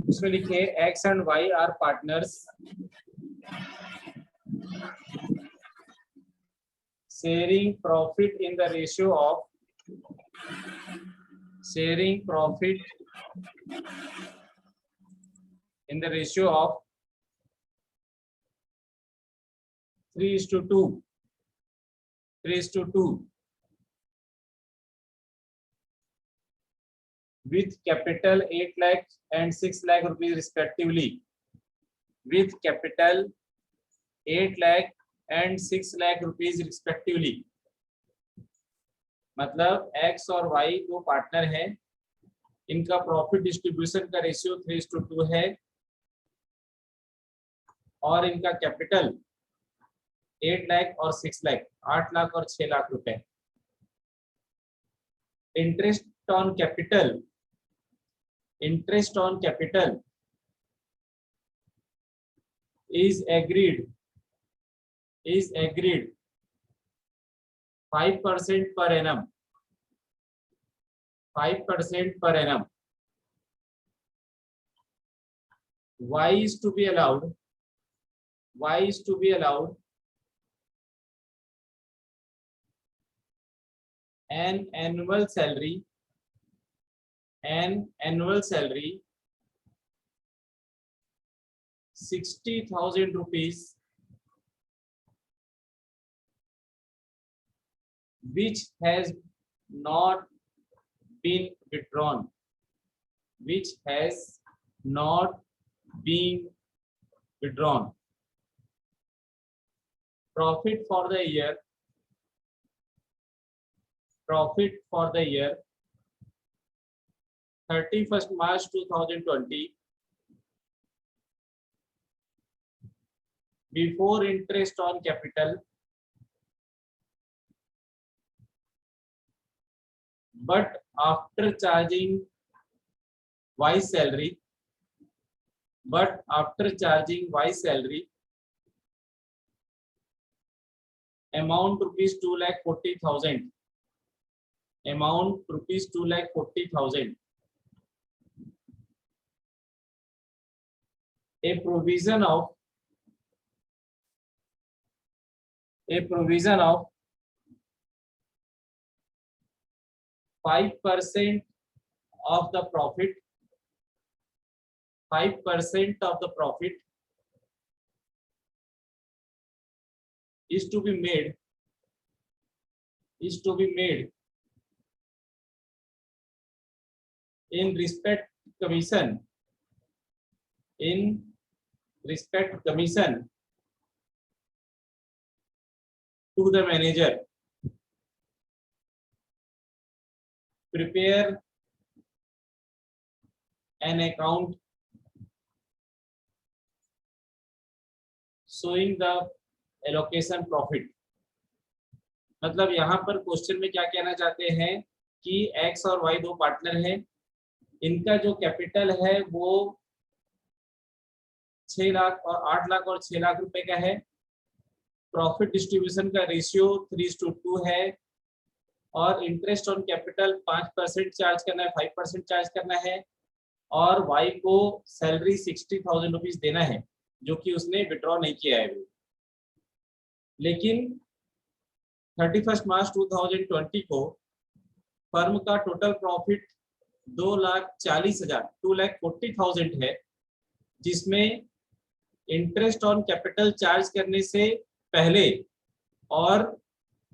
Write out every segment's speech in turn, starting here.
उसमें लिखे X and Y are partners sharing profit in the ratio of sharing profit in the ratio of 3:2 with capital 8 lakh and 6 lakh rupees respectively, with capital 8 lakh and 6 lakh rupees respectively। मतलब x और y दो partner हैं, इनका profit distribution का ratio 3:2 है और इनका capital 8 lakh और 6 लाख, 8 लाख और 6 लाख रुपए। Interest on capital is agreed 5% per annum, 5% per annum। y is to be allowed an annual salary 60,000 rupees, which has not been withdrawn, Profit for the year 31st March 2020, before interest on capital, but after charging Y salary, amount rupees 2,40,000, a provision of 5% of the profit, is to be made in respect commission to the manager। Prepare an account showing the allocation profit। मतलब यहाँ पर question में क्या कहना चाहते हैं कि x और y दो पार्टनर हैं, इनका जो कैपिटल है वो 6 लाख और 8 लाख और 6 लाख रुपए का है, प्रॉफिट डिस्ट्रीब्यूशन का रेशियो 3:2 है और इंटरेस्ट ऑन कैपिटल 5% चार्ज करना है, 5% चार्ज करना है और y को सैलरी 60,000 रुपीज देना है जो कि उसने विड्रॉ नहीं किया है। लेकिन 31 मार्च 2020 को फर्म का टोटल प्रॉफिट 2,40,000 है, जिसमें इंटरेस्ट ऑन कैपिटल चार्ज करने से पहले और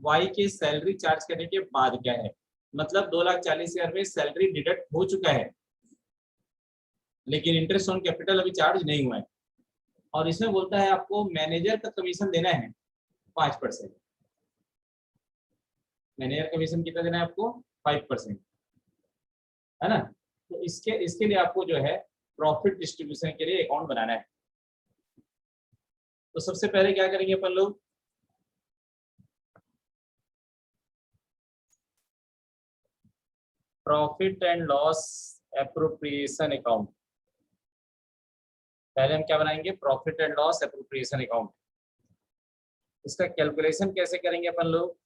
y के सैलरी चार्ज करने के बाद क्या है, मतलब 2,40,000 में सैलरी डिडक्ट हो चुका है लेकिन इंटरेस्ट ऑन कैपिटल अभी चार्ज नहीं हुआ है। और इसमें बोलता है आपको मैनेजर का कमीशन देना है 5%। मैनेजर कमीशन कितना देना है आपको? 5%, है ना। तो इसके लिए आपको जो है प्रॉफिट डिस्ट्रीब्यूशन के लिए अकाउंट बनाना है। तो सबसे पहले क्या करेंगे अपन लोग, profit and loss appropriation account. पहले हम क्या बनाएंगे? Profit and loss appropriation account. इसका कैलकुलेशन कैसे करेंगे अपन लोग?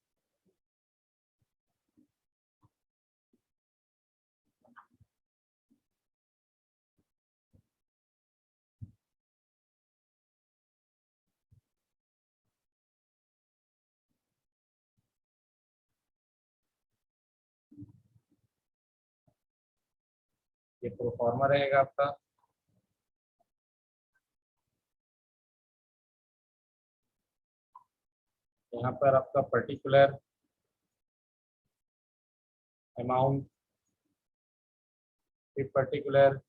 ये प्रोफॉर्मा रहेगा आपका। यहाँ पर आपका पर्टिकुलर अमाउंट, फिर पर्टिकुलर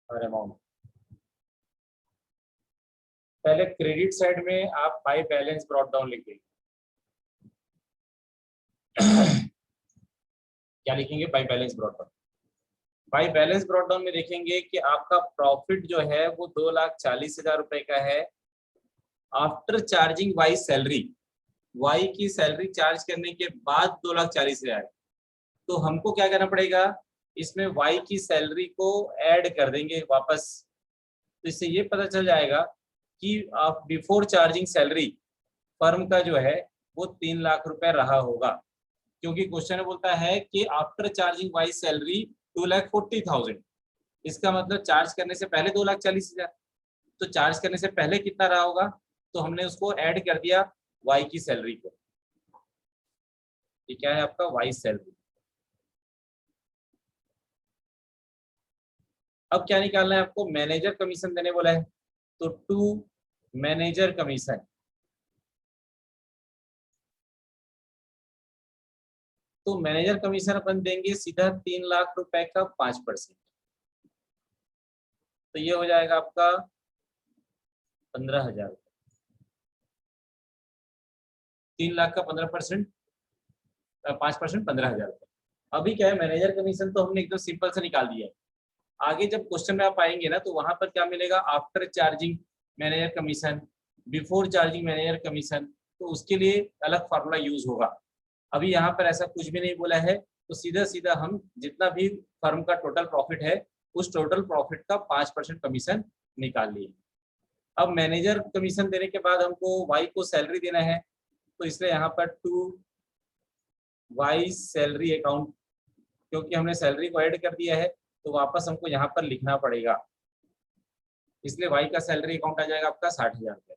और अमाउंट। पहले क्रेडिट साइड में आप बाय बैलेंस ब्रॉट डाउन लिख देंगे। क्या लिखेंगे? By balance brought down. By balance brought down में देखेंगे कि आपका प्रॉफिट जो है वो 2,40,000 रुपए का है after charging Y salary. Y की सैलरी चार्ज करने के बाद 2,40,000। तो हमको क्या करना पड़ेगा, इसमें वाई की सैलरी को ऐड कर देंगे वापस। तो इससे ये पता चल जाएगा कि आप बिफोर चार्जिंग सैलरी फर्म का जो है वो 3 लाख रुपए रहा होगा, क्योंकि क्वेश्चन में बोलता है कि आफ्टर चार्जिंग वाई सैलरी 2,40,000। इसका मतलब चार्ज करने से पहले 2,40,000। तो चार्ज करने से पहले कितना रहा होगा, तो हमने उसको ऐड कर दिया वाई की सैलरी को। ये क्या है आपका? Y salary. अब क्या निकालना है आपको? मैनेजर कमीशन देने बोला है, तो टू मैनेजर कमीशन। तो मैनेजर कमीशन अपन देंगे सीधा 3 लाख रुपए का 5%। तो ये हो जाएगा आपका 15,000। 3 लाख का 15%, 5%, 15,000 रुपए। अभी क्या है, मैनेजर कमीशन तो हमने एकदम सिंपल से निकाल दिया है। आगे जब क्वेश्चन में आप आएंगे ना, तो वहां पर क्या मिलेगा? After charging manager commission, before charging manager commission, तो उसके लिए अलग फार्मूला यूज होगा। अभी यहाँ पर ऐसा कुछ भी नहीं बोला है, तो सीधा सीधा हम जितना भी फर्म का टोटल प्रॉफिट है उस टोटल प्रॉफिट का 5% कमीशन निकाल लिए। अब मैनेजर कमीशन देने के बाद हमको वाई को सैलरी देना है, तो इसलिए यहाँ पर टू वाई सैलरी अकाउंट, क्योंकि हमने सैलरी को ऐड कर दिया है तो वापस हमको यहाँ पर लिखना पड़ेगा, इसलिए वाई का सैलरी अकाउंट आ जाएगा आपका 60,000 रुपये।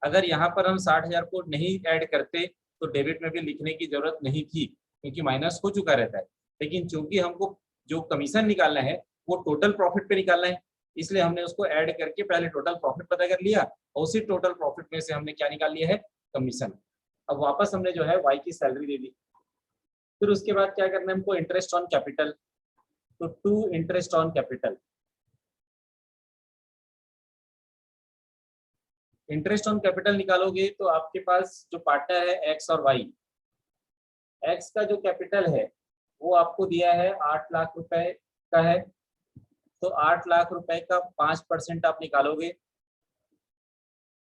अगर यहाँ पर हम 60,000 को नहीं ऐड करते तो डेबिट में भी लिखने की जरूरत नहीं थी, क्योंकि माइनस हो चुका रहता है। लेकिन चूंकि हमको जो कमीशन निकालना है वो टोटल प्रॉफिट पे निकालना है, इसलिए हमने उसको ऐड करके पहले टोटल प्रॉफिट पता कर लिया और उसी टोटल प्रॉफिट में से हमने क्या निकाल लिया है? कमीशन। अब वापस हमने जो है वाई की सैलरी दे दी। फिर उसके बाद क्या करना है हमको? Interest on capital. तो two interest on capital. Interest on capital निकालोगे तो आपके पास जो पार्टनर है एक्स और वाई, एक्स का जो कैपिटल है वो आपको दिया है 8 लाख रुपए का है, तो 8 लाख रुपए का 5% आप निकालोगे,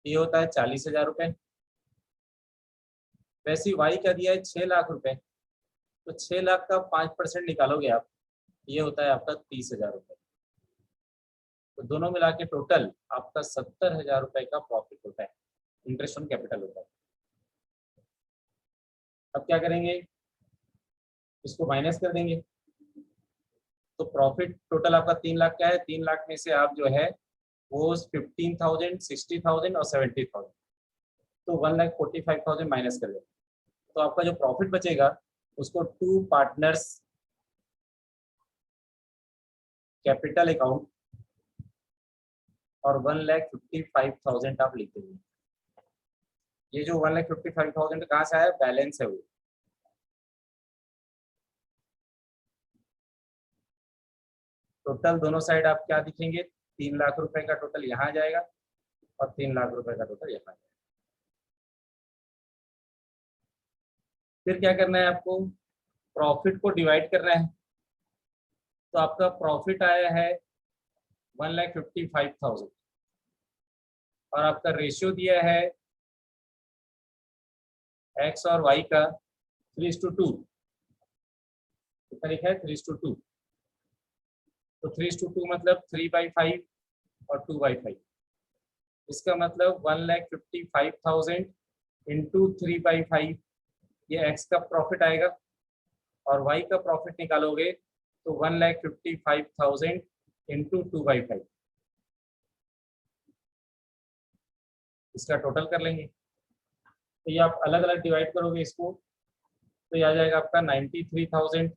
ये होता है 40,000 रुपए। वैसे वाई का दिया है 6 लाख रुपए, तो 6 लाख का 5% निकालोगे आप, ये होता है आपका 30,000 रुपए। तो दोनों मिला के टोटल आपका 70,000 रुपए का प्रॉफिट होता है, इंटरेस्ट ऑन कैपिटल होता है। अब क्या करेंगे? इसको माइनस कर देंगे, तो प्रॉफिट टोटल आपका 3 लाख का है। 3 लाख में से आप जो है वो 15,000, 60,000 और 70,000, तो 1,45,000 माइनस कर देंगे। तो आपका जो प्रॉफिट बचेगा उसको टू पार्टनर्स कैपिटल अकाउंट और 1,55,000 आप लिख देंगे। ये जो 1,55,000 कहाँ से आया? बैलेंस है वो। टोटल दोनों साइड आप क्या दिखेंगे? 3 लाख रुपए का टोटल यहाँ आ जाएगा और 3 लाख रुपए का टोटल यहाँ आ जाएगा। फिर क्या करना है आपको? प्रॉफिट को डिवाइड करना है। तो आपका प्रॉफिट आया है 1,55,000 और आपका रेशियो दिया है एक्स और वाई का 3:2। कितना लिखा है? 3:2। तो 3:2 मतलब 3/5 और 2/5। इसका मतलब 1,55,000 इंटू 3/5, ये एक्स का प्रॉफिट आएगा। और वाई का प्रॉफिट निकालोगे तो 1,55,000 इंटू 2/5, इसका टोटल कर लेंगे। तो ये आप अलग अलग डिवाइड करोगे इसको, तो ये आ जाएगा आपका 93,000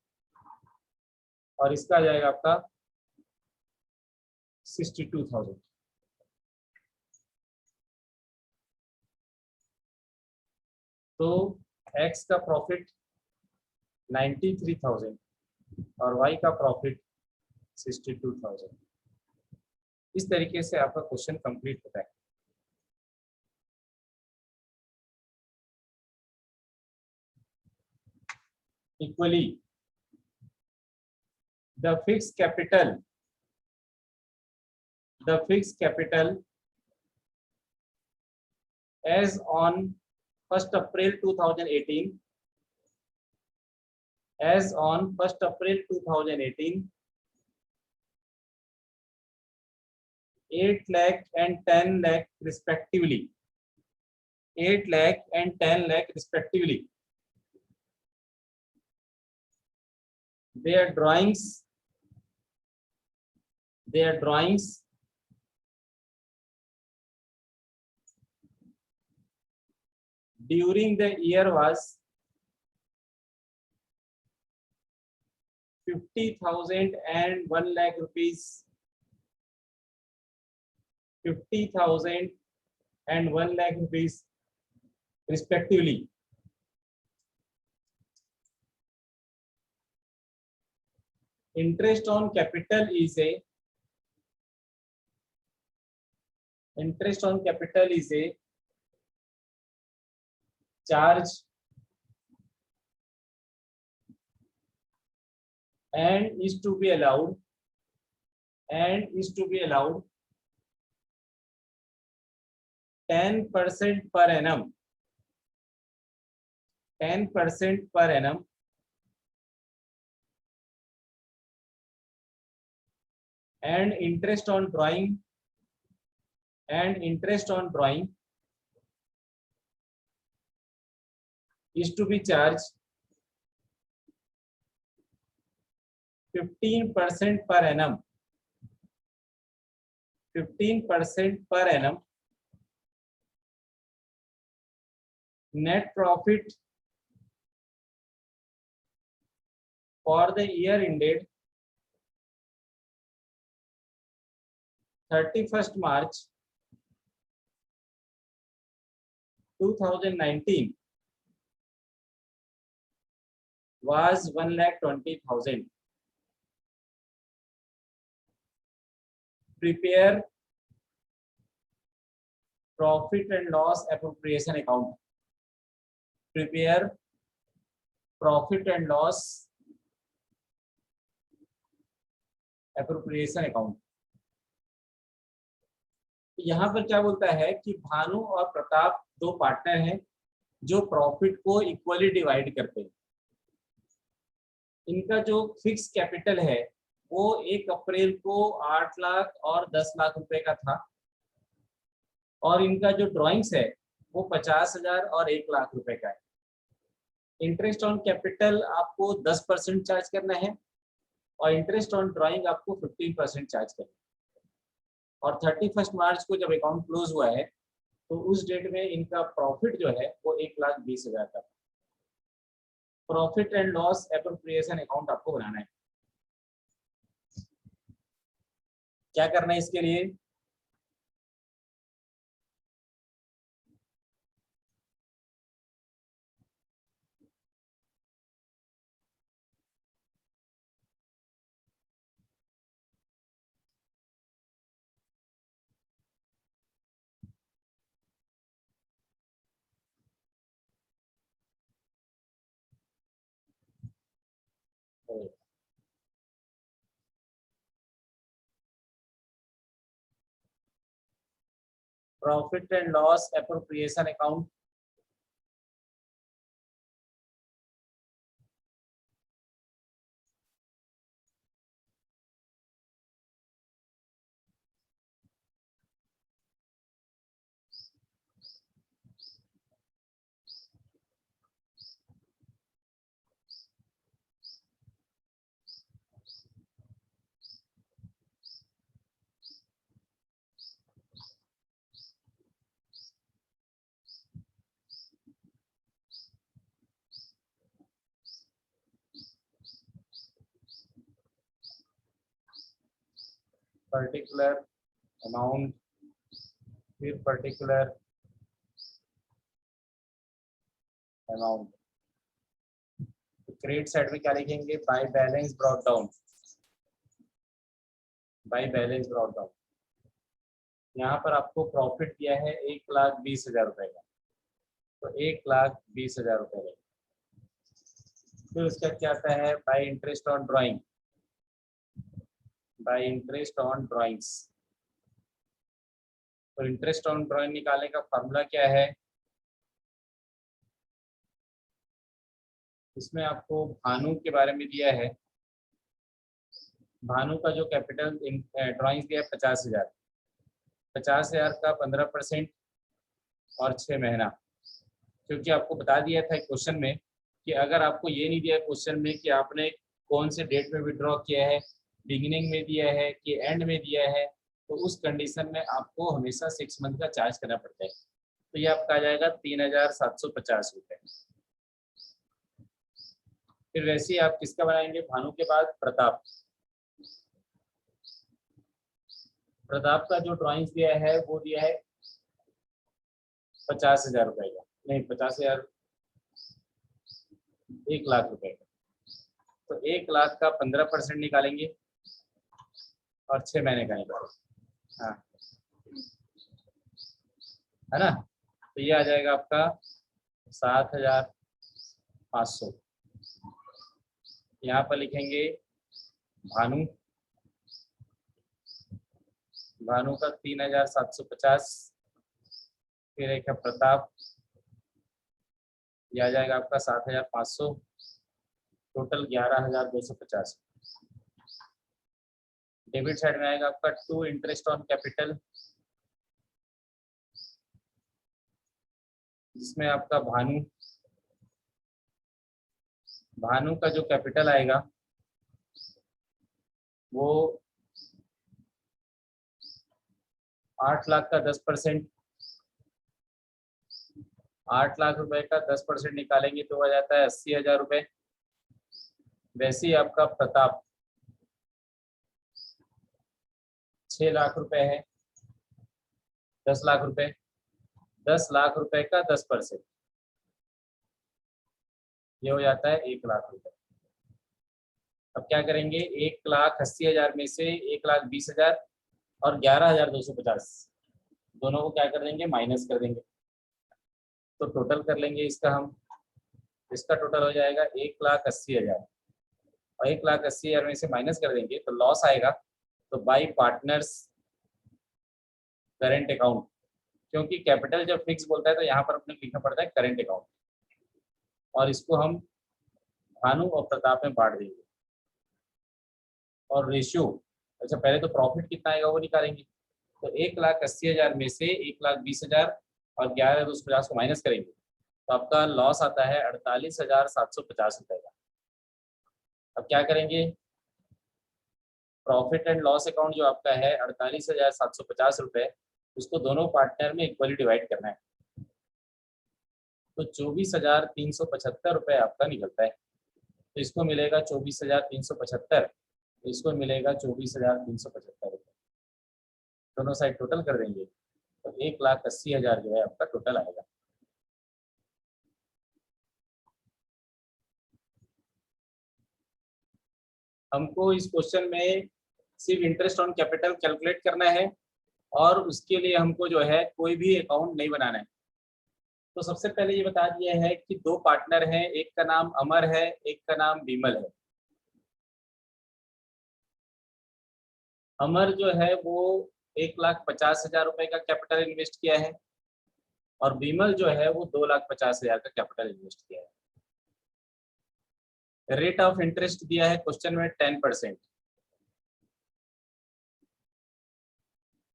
और इसका आ जाएगा आपका 62,000। तो एक्स का प्रॉफिट 93,000 और वाई का प्रॉफिट 62,000। इस तरीके से आपका क्वेश्चन कंप्लीट होता है। Equally the fixed capital as on 1st April 2018 as on 1st April 2018 8 lakh and 10 lakh respectively, 8 lakh and 10 lakh respectively. Their drawings during the year was 50,000 and 1 lakh rupees, 50,000 and 1 lakh rupees respectively. Interest on capital is a charge and is to be allowed 10% per annum, 10% per annum and interest on drawing is to be charged 15% per annum, 15% per annum. Net profit for the year ended 31st March 2019 was 1,20,000. Prepare profit and loss appropriation account. Prepare profit and loss appropriation account. यहाँ पर क्या बोलता है कि भानु और प्रताप दो partner हैं जो प्रॉफिट को इक्वली डिवाइड करते हैं। इनका जो फिक्स कैपिटल है वो 1 अप्रैल को 8 लाख और 10 लाख रुपए का था और इनका जो ड्राइंग्स है वो 50,000 और 1 लाख रुपए का है। इंटरेस्ट ऑन कैपिटल आपको 10% चार्ज करना है और इंटरेस्ट ऑन ड्राइंग आपको 15% चार्ज करना है। और 31 मार्च को जब अकाउंट क्लोज हुआ है तो उस डेट में इनका प्रॉफिट जो है वो 1,20,000 का। Profit and loss appropriation account आपको बनाना है। क्या करना है इसके लिए? Profit and loss appropriation account particular amount, फिर पर्टिकुलर अमाउंट। तो क्रेडिट साइड में क्या लिखेंगे, by balance brought down, by balance brought down. यहाँ पर आपको प्रॉफिट दिया है 1,20,000 रुपए का, तो 1,20,000 रुपए का। फिर उसका क्या आता है, bye interest on drawing, bye interest on drawings. तो इंटरेस्ट ऑन ड्राइंग निकालने का फॉर्मूला क्या है, इसमें आपको भानु के बारे में दिया है। भानु का जो कैपिटल ड्राइंग्स दिया है 50,000, 50,000 का 15% और 6 महीना। क्योंकि आपको बता दिया था क्वेश्चन में कि अगर आपको ये नहीं दिया क्वेश्चन में कि आपने कौन से डेट में विड्रॉ किया है, बिगिनिंग में दिया है कि एंड में दिया है, तो उस कंडीशन में आपको हमेशा 6 मंथ का चार्ज करना पड़ता है। तो ये आपका आ जाएगा 3,750 रुपये। फिर वैसे ही आप किसका बनाएंगे, भानु के बाद प्रताप। प्रताप का जो ड्राइंग्स दिया है वो दिया है 50,000 रुपए का, नहीं 50,000, 1,00,000 रुपए का। तो 1,00,000 का 15% निकालेंगे और 6 महीने का निकालेंगे, हाँ है ना। तो ये आ जाएगा आपका 7,500। यहाँ पर लिखेंगे भानु, भानु का 3,750। फिर एक है प्रताप, यह आ जाएगा आपका 7,500, टोटल 11,250। डेबिट साइड में आएगा आपका टू इंटरेस्ट ऑन कैपिटल, जिसमें आपका भानु, भानु का जो कैपिटल आएगा वो 8,00,000 का 10%, 8,00,000 रुपए का 10% निकालेंगे तो आ जाता है 80,000 रुपए। वैसे ही आपका प्रताप 6,00,000 रुपए है, 10,00,000 रुपए, 10,00,000 रुपए का 10%, ये हो जाता है 1,00,000 रुपए। अब क्या करेंगे, 1,80,000 में से 1,20,000 और 11,250 दोनों को क्या कर देंगे, माइनस कर देंगे। तो टोटल कर लेंगे इसका हम, इसका टोटल हो जाएगा 1,80,000 और 1,80,000 में से माइनस कर देंगे तो लॉस आएगा। तो बाई पार्टनर्स करेंट अकाउंट, क्योंकि कैपिटल जब फिक्स बोलता है तो यहाँ पर अपने लिखना पड़ता है करेंट अकाउंट, और इसको हम भानु और प्रताप में बांट देंगे। और रेशियो, अच्छा पहले तो प्रॉफिट कितना आएगा वो निकालेंगे। तो 1,80,000 में से 1,20,000 और 11,250 को माइनस करेंगे तो आपका लॉस आता है 48,750 रुपए का। अब क्या करेंगे, प्रॉफिट एंड लॉस अकाउंट जो आपका है 48,750 रुपए, उसको दोनों पार्टनर में इक्वली डिवाइड करना है। तो 24,375 रुपए आपका निकलता है। तो इसको मिलेगा 24,375, इसको मिलेगा 24,375 रुपये। दोनों साइड टोटल कर देंगे तो 1,80,000 जो है आपका टोटल आएगा। हमको इस क्वेश्चन में सिर्फ इंटरेस्ट ऑन कैपिटल कैलकुलेट करना है और उसके लिए हमको जो है कोई भी अकाउंट नहीं बनाना है। तो सबसे पहले ये बता दिया है कि दो पार्टनर हैं, एक का नाम अमर है, एक का नाम विमल है। अमर जो है वो 1,50,000 रुपए का कैपिटल इन्वेस्ट किया है और विमल जो है वो 2,50,000 का कैपिटल इन्वेस्ट किया है। रेट ऑफ इंटरेस्ट दिया है क्वेश्चन में 10%।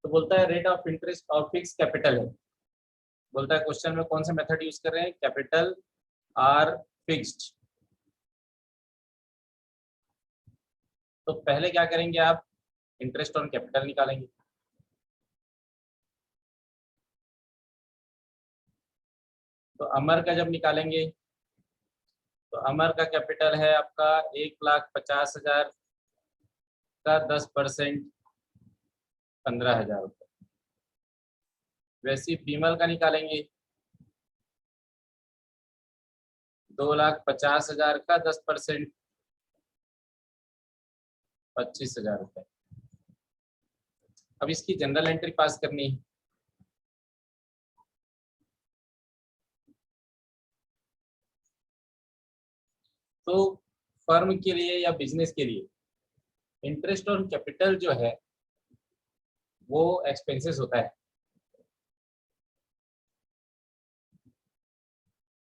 तो बोलता है रेट ऑफ इंटरेस्ट और फिक्स कैपिटल है, बोलता है क्वेश्चन में कौन सा मेथड यूज कर रहे हैं, कैपिटल आर फिक्स्ड। तो पहले क्या करेंगे आप, इंटरेस्ट ऑन कैपिटल निकालेंगे। तो अमर का जब निकालेंगे तो अमर का कैपिटल है आपका 1,50,000 का 10%, 15,000 रुपये। वैसे ही बीमल का निकालेंगे, 2,50,000 का 10%, 25,000 रुपये। अब इसकी जनरल एंट्री पास करनी है। तो फर्म के लिए या बिजनेस के लिए इंटरेस्ट ऑन कैपिटल जो है वो एक्सपेंसेस होता है।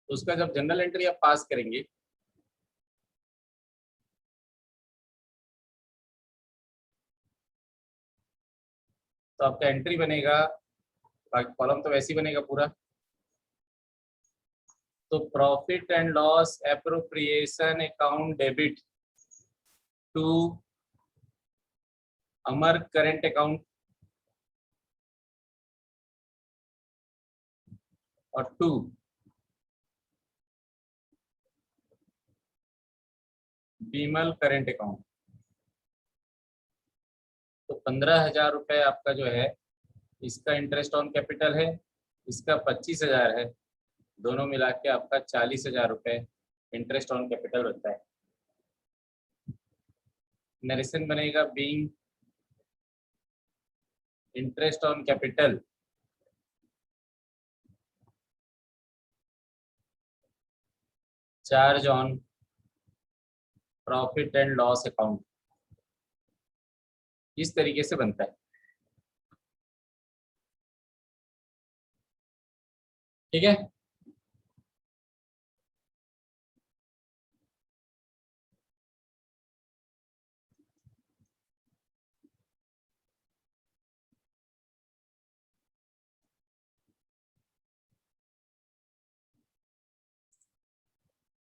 तो उसका जब जनरल एंट्री आप पास करेंगे तो आपका एंट्री बनेगा, बाकी कॉलम तो वैसे ही बनेगा पूरा। तो profit and loss appropriation account debit to Amar current account और टू बीमल करेंट अकाउंट। तो 15,000 रुपये आपका जो है इसका इंटरेस्ट ऑन कैपिटल है, इसका 25,000 है, दोनों मिला के आपका 40,000 रुपये इंटरेस्ट ऑन कैपिटल होता है। नरेशन बनेगा being interest on capital charge on profit and loss account. इस तरीके से बनता है, ठीक है।